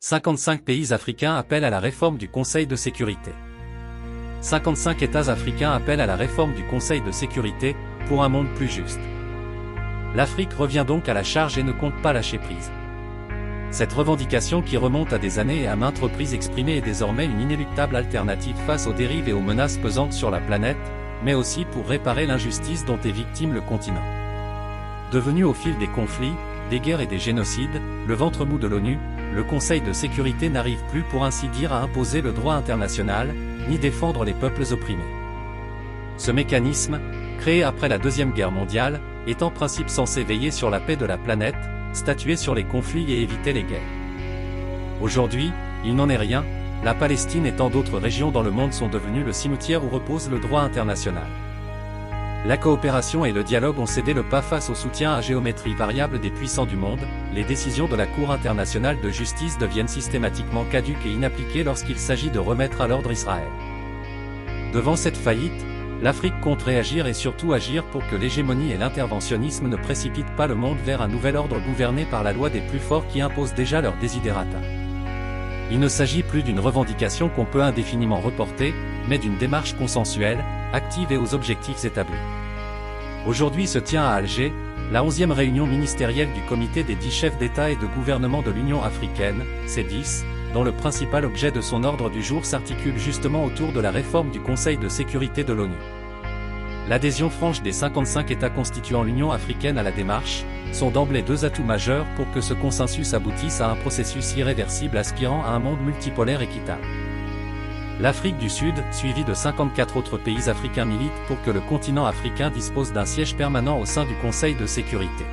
55 pays africains appellent à la réforme du Conseil de sécurité. 55 États africains appellent à la réforme du Conseil de sécurité, pour un monde plus juste. L'Afrique revient donc à la charge et ne compte pas lâcher prise. Cette revendication qui remonte à des années et à maintes reprises exprimée est désormais une inéluctable alternative face aux dérives et aux menaces pesantes sur la planète, mais aussi pour réparer l'injustice dont est victime le continent. Devenu au fil des conflits, des guerres et des génocides, le ventre mou de l'ONU, le Conseil de sécurité n'arrive plus pour ainsi dire à imposer le droit international, ni défendre les peuples opprimés. Ce mécanisme, créé après la Deuxième Guerre mondiale, est en principe censé veiller sur la paix de la planète, statuer sur les conflits et éviter les guerres. Aujourd'hui, il n'en est rien, la Palestine et tant d'autres régions dans le monde sont devenues le cimetière où repose le droit international. La coopération et le dialogue ont cédé le pas face au soutien à géométrie variable des puissants du monde, les décisions de la Cour internationale de justice deviennent systématiquement caduques et inappliquées lorsqu'il s'agit de remettre à l'ordre Israël. Devant cette faillite, l'Afrique compte réagir et surtout agir pour que l'hégémonie et l'interventionnisme ne précipitent pas le monde vers un nouvel ordre gouverné par la loi des plus forts qui impose déjà leurs desiderata. Il ne s'agit plus d'une revendication qu'on peut indéfiniment reporter, mais d'une démarche consensuelle, active et aux objectifs établis. Aujourd'hui se tient à Alger, la 11e réunion ministérielle du comité des 10 chefs d'État et de gouvernement de l'Union africaine, C10, dont le principal objet de son ordre du jour s'articule justement autour de la réforme du Conseil de sécurité de l'ONU. L'adhésion franche des 55 États constituant l'Union africaine à la démarche, sont d'emblée deux atouts majeurs pour que ce consensus aboutisse à un processus irréversible aspirant à un monde multipolaire équitable. L'Afrique du Sud, suivie de 54 autres pays africains militent pour que le continent africain dispose d'un siège permanent au sein du Conseil de sécurité.